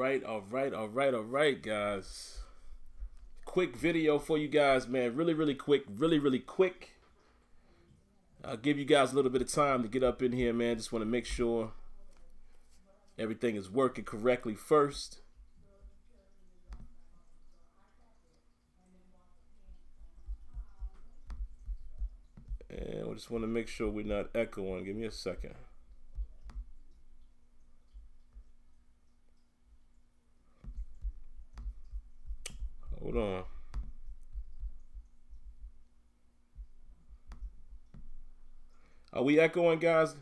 All right, guys. Quick video for you guys, man. Really quick, really quick. I'll give you guys a little bit of time to get up in here, man. Just want to make sure everything is working correctly first. And we just want to make sure we're not echoing. Give me a second. Hold on. Are we echoing, guys?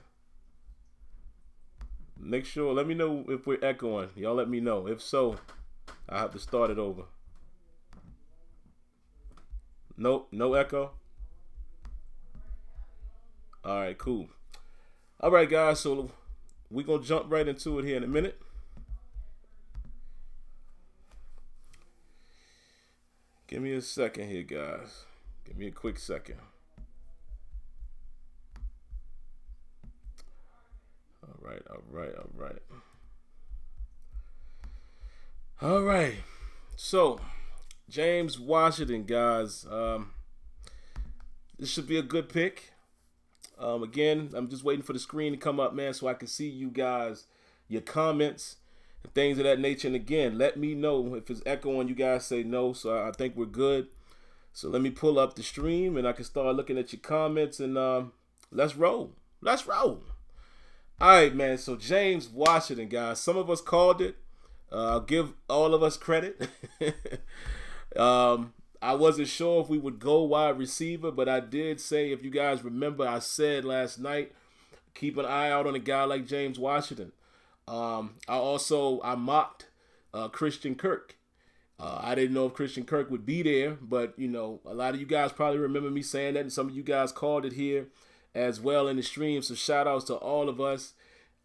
Make sure, let me know if we're echoing. Y'all let me know. If so, I have to start it over. Nope, no echo. All right, cool. All right, guys, so we're going to jump right into it here in a minute. Give me a second here, guys. Give me a quick second. All right. So, James Washington, guys. This should be a good pick. Again, I'm just waiting for the screen to come up, man, so I can see you guys, your comments, and things of that nature. And again, let me know if it's echoing. You guys say no, so I think we're good. So let me pull up the stream, and I can start looking at your comments, and let's roll. Let's roll. All right, man. So James Washington, guys. Some of us called it. I'll give all of us credit. I wasn't sure if we would go wide receiver, but I did say, if you guys remember, I said last night, keep an eye out on a guy like James Washington. I mocked Christian Kirk. I didn't know if Christian Kirk would be there, but, you know, a lot of you guys probably remember me saying that, and some of you guys called it here as well in the stream. So shout outs to all of us.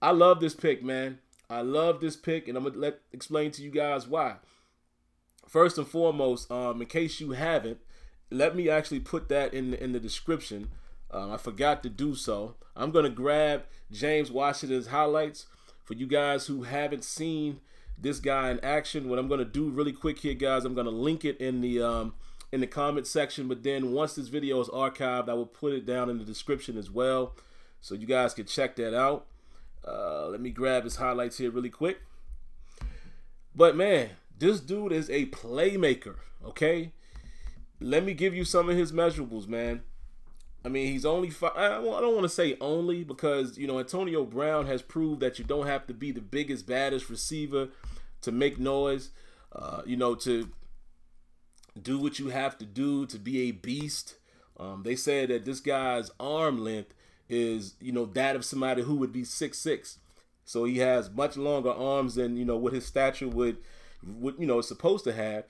I love this pick, man. I love this pick, and I'm going to explain to you guys why. First and foremost, in case you haven't, let me actually put that in the description. I forgot to do so. I'm going to grab James Washington's highlights for you guys who haven't seen this guy in action. What I'm going to do really quick here, guys, I'm going to link it in the comment section. But then once this video is archived, I will put it down in the description as well, so you guys can check that out. Let me grab his highlights here really quick. But man, this dude is a playmaker, okay? Let me give you some of his measurables, man. I mean, he's only I don't want to say only, because, you know, Antonio Brown has proved that you don't have to be the biggest, baddest receiver to make noise, you know, to do what you have to do to be a beast. They said that this guy's arm length is, you know, that of somebody who would be 6'6". So he has much longer arms than, you know, what his stature would you know, is supposed to have.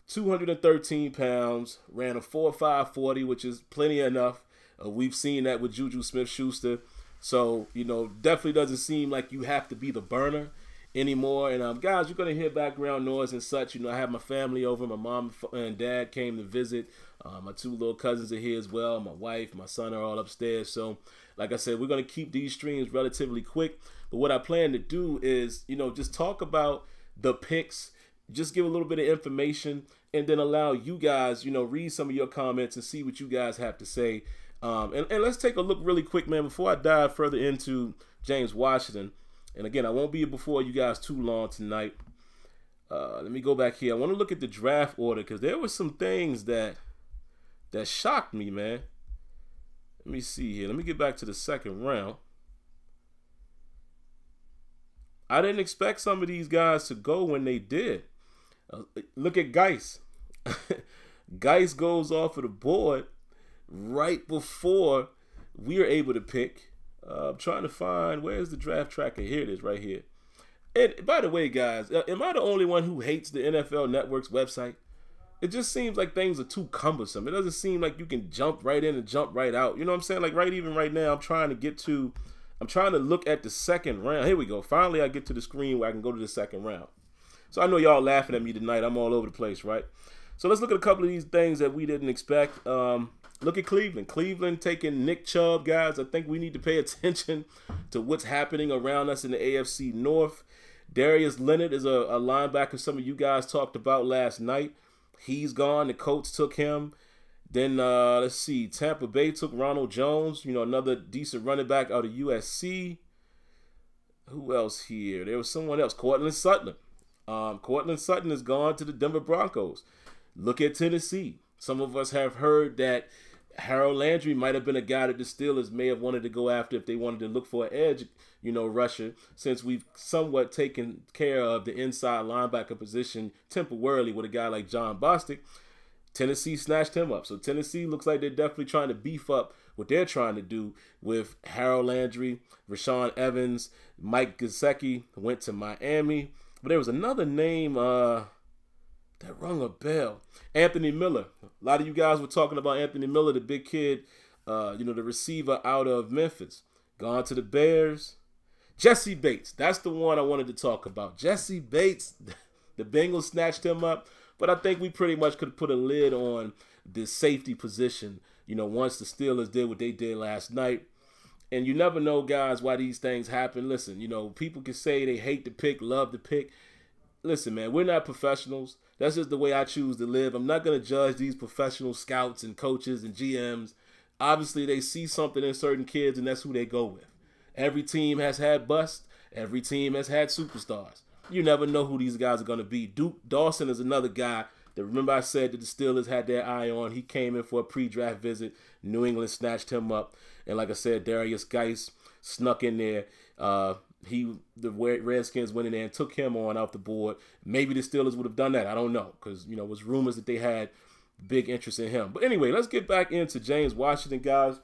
213 pounds, ran a 4.5 40, which is plenty enough. We've seen that with Juju Smith-Schuster. So, you know, definitely doesn't seem like you have to be the burner anymore. And guys, you're going to hear background noise and such. You know, I have my family over. My mom and dad came to visit. My two little cousins are here as well. My wife, my son are all upstairs. So, like I said, we're going to keep these streams relatively quick. But what I plan to do is, you know, just talk about the picks, just give a little bit of information, and then allow you guys, you know, read some of your comments and see what you guys have to say. And let's take a look really quick, man, before I dive further into James Washington. And again, I won't be before you guys too long tonight. Let me go back here. I want to look at the draft order, because there were some things that shocked me, man. Let me see here. Let me get back to the second round. I didn't expect some of these guys to go when they did. Look at Geis. Geis goes off of the board right before we are able to pick. I'm trying to find, where's the draft tracker? Here it is, right here. And by the way, guys, am I the only one who hates the NFL Network's website? It just seems like things are too cumbersome. It doesn't seem like you can jump right in and jump right out. You know what I'm saying? Like even right now, I'm trying to look at the second round. Here we go. Finally, I get to the screen where I can go to the second round. So I know y'all laughing at me tonight. I'm all over the place, right? So let's look at a couple of these things that we didn't expect. Look at Cleveland. Cleveland taking Nick Chubb, guys. I think we need to pay attention to what's happening around us in the AFC North. Darius Leonard is a linebacker some of you guys talked about last night. He's gone. The Colts took him. Then, let's see, Tampa Bay took Ronald Jones, another decent running back out of USC. Who else here? There was someone else, Cortland Sutton. Cortland Sutton is gone to the Denver Broncos. Look at Tennessee. Some of us have heard that Harold Landry might have been a guy that the Steelers may have wanted to go after if they wanted to look for an edge, rusher, since we've somewhat taken care of the inside linebacker position temporarily with a guy like John Bostic. Tennessee snatched him up. So Tennessee looks like they're definitely trying to beef up what they're trying to do with Harold Landry, Rashawn Evans, Mike Gesicki went to Miami. But there was another name that rung a bell. Anthony Miller. A lot of you guys were talking about Anthony Miller, the big kid, the receiver out of Memphis. Gone to the Bears. Jesse Bates. That's the one I wanted to talk about. Jesse Bates. The Bengals snatched him up. But I think we pretty much could put a lid on this safety position, once the Steelers did what they did last night. And you never know, guys, why these things happen. Listen, people can say they hate the pick, love the pick. Listen, man, we're not professionals. That's just the way I choose to live. I'm not going to judge these professional scouts and coaches and GMs. Obviously, they see something in certain kids, and that's who they go with. Every team has had busts. Every team has had superstars. You never know who these guys are going to be. Duke Dawson is another guy that, remember I said that the Steelers had their eye on. He came in for a pre-draft visit. New England snatched him up. And like I said, Darius Geis snuck in there. The Redskins went in there and took him on off the board. Maybe the Steelers would have done that. I don't know, because, it was rumors that they had big interest in him. But anyway, let's get back into James Washington, guys.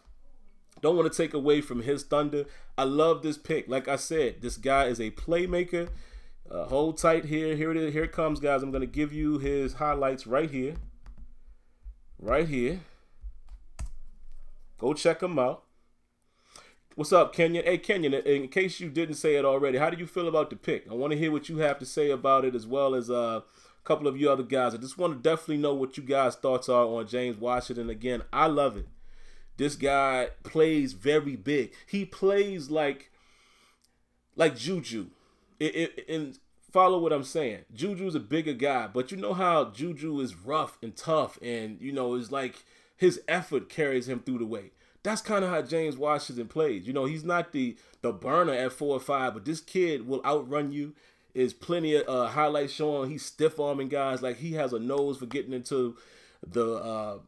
Don't want to take away from his thunder. I love this pick. Like I said, this guy is a playmaker. Hold tight here. Here it is. Here it comes, guys. I'm going to give you his highlights right here. Right here. Go check him out. What's up, Kenyon? Hey, Kenyon, in case you didn't say it already, how do you feel about the pick? I want to hear what you have to say about it, as well as a couple of you other guys. I just want to definitely know what you guys' thoughts are on James Washington. Again, I love it. This guy plays very big. He plays like Juju. And follow what I'm saying. Juju's a bigger guy, but you know how Juju is rough and tough, and it's like his effort carries him through the way. That's kind of how James Washington plays. He's not the burner at 4'5", but this kid will outrun you. There's plenty of highlights showing he's stiff arming guys. Like, he has a nose for getting into the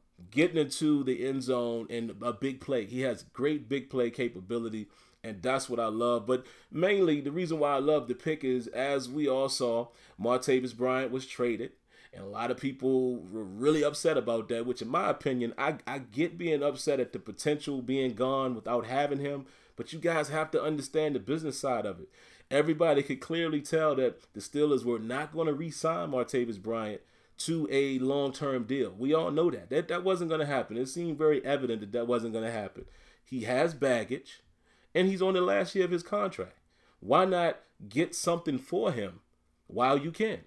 end zone and a big play. He has great big play capability. And that's what I love. But mainly, the reason why I love the pick is, as we all saw, Martavis Bryant was traded. And a lot of people were really upset about that, which in my opinion, I get being upset at the potential being gone without having him. But you guys have to understand the business side of it. Everybody could clearly tell that the Steelers were not going to re-sign Martavis Bryant to a long-term deal. We all know that. That wasn't going to happen. It seemed very evident that wasn't going to happen. He has baggage. And he's on the last year of his contract. Why not get something for him while you can?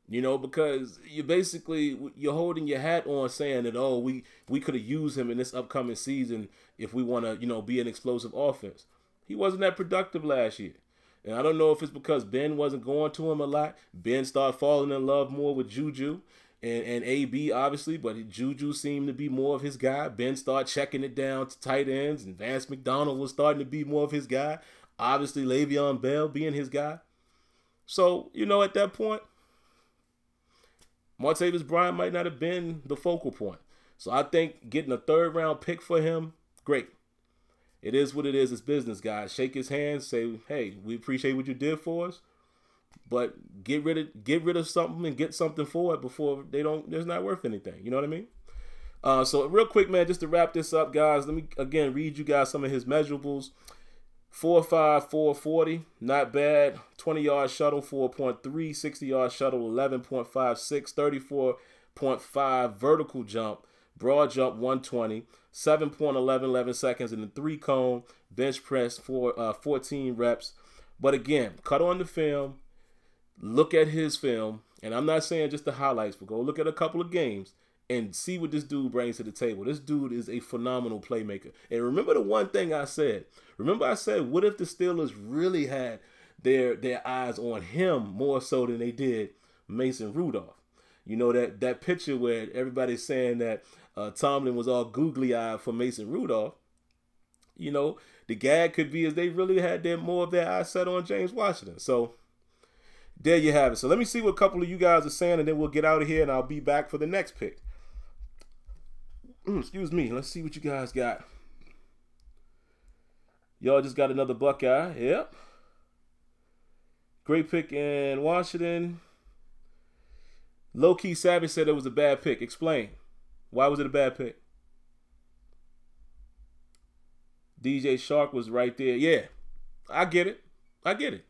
Because you're holding your hat on saying that, oh, we could have used him in this upcoming season if we want to, be an explosive offense. He wasn't that productive last year. And I don't know if it's because Ben wasn't going to him a lot. Ben started falling in love more with Juju and AB, obviously, but Juju seemed to be more of his guy. Ben started checking it down to tight ends, and Vance McDonald was starting to be more of his guy. Obviously, Le'Veon Bell being his guy. So, at that point, Martavis Bryant might not have been the focal point. So I think getting a third-round pick for him, great. It is what it is. It's business, guys. Shake his hand, say, hey, we appreciate what you did for us. But get rid of something and get something for it before it's not worth anything. You know what I mean? So real quick, man, just to wrap this up, guys, let me again read you guys some of his measurables. 4.5, 4.40, not bad. 20-yard shuttle, 4.3. 60-yard shuttle, 11.56. 34.5 vertical jump. Broad jump, 120. 7.11 seconds in the 3-cone. Bench press for 14 reps. But again, cut on the film. Look at his film, and I'm not saying just the highlights, but go look at a couple of games and see what this dude brings to the table. This dude is a phenomenal playmaker. And remember the one thing I said. Remember I said, what if the Steelers really had their eyes on him more so than they did Mason Rudolph. You know, that picture where everybody's saying that Tomlin was all googly eyed for Mason Rudolph. You know, the gag could be as they really had more of their eyes set on James Washington. So there you have it. So let me see what a couple of you guys are saying, and then we'll get out of here, and I'll be back for the next pick. Excuse me. Let's see what you guys got. Y'all just got another Buckeye. Yep. Great pick in Washington. Low-key Savage said it was a bad pick. Explain. Why was it a bad pick? DJ Shark was right there. Yeah, I get it. I get it.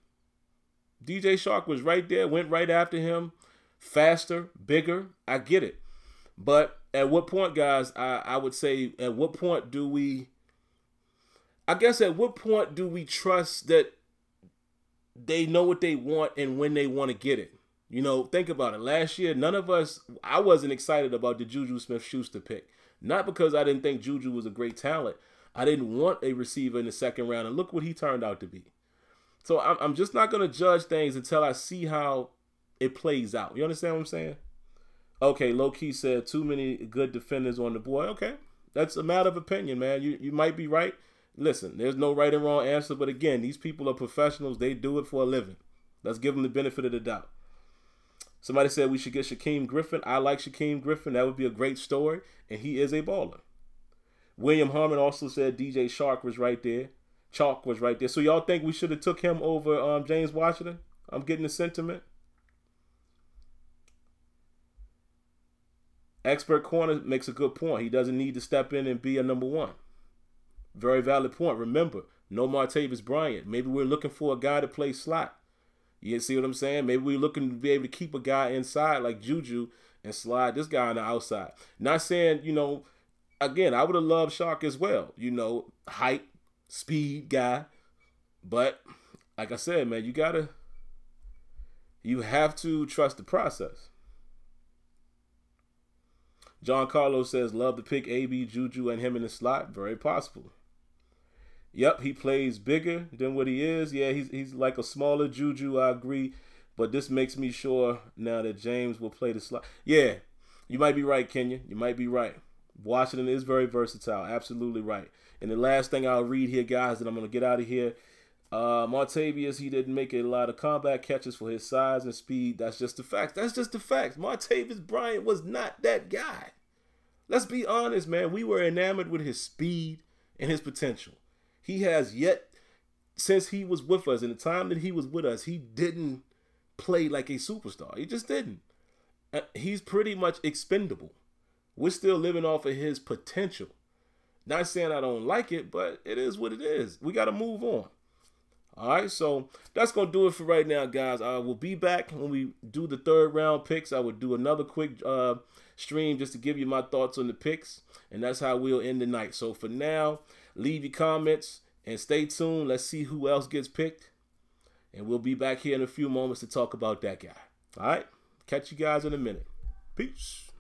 DJ Shark was right there, went right after him. Faster, bigger. I get it. But at what point, guys, I would say, at what point do we, I guess at what point do we trust that they know what they want and when they want to get it? You know, think about it. Last year, none of us, I wasn't excited about the Juju Smith-Schuster pick. Not because I didn't think Juju was a great talent. I didn't want a receiver in the second round, and look what he turned out to be. So I'm just not going to judge things until I see how it plays out. You understand what I'm saying? Okay, low-key said too many good defenders on the board. Okay, that's a matter of opinion, man. You might be right. Listen, there's no right and wrong answer, but again, these people are professionals. They do it for a living. Let's give them the benefit of the doubt. Somebody said we should get Shaquem Griffin. I like Shaquem Griffin. That would be a great story, and he is a baller. William Harmon also said DJ Shark was right there. Chalk was right there. So y'all think we should have took him over James Washington? I'm getting the sentiment. Expert Corner makes a good point. He doesn't need to step in and be a number one. Very valid point. Remember, no Martavis Bryant. Maybe we're looking for a guy to play slot. You see what I'm saying? Maybe we're looking to be able to keep a guy inside like Juju and slide this guy on the outside. Not saying, you know, again, I would have loved Shark as well. You know, height, speed guy. But like I said, man, you have to trust the process. John Carlos says, love to pick AB, Juju, and him in the slot. Very possible. Yep, he plays bigger than what he is. Yeah, he's like a smaller Juju, I agree. But this makes me sure now that James will play the slot. Yeah, you might be right, Kenya. You might be right. Washington is very versatile. Absolutely right. And the last thing I'll read here, guys, and I'm going to get out of here. Martavius, he didn't make a lot of combat catches for his size and speed. That's just the facts. That's just the facts. Martavis Bryant was not that guy. Let's be honest, man. We were enamored with his speed and his potential. He has yet, since he was with us, in the time that he was with us, he didn't play like a superstar. He just didn't. He's pretty much expendable. We're still living off of his potential. Not saying I don't like it, but it is what it is. We got to move on. All right, so that's going to do it for right now, guys. I will be back when we do the third round picks. I will do another quick stream just to give you my thoughts on the picks, and that's how we'll end the night. So for now, leave your comments and stay tuned. Let's see who else gets picked, and we'll be back here in a few moments to talk about that guy. All right, catch you guys in a minute. Peace.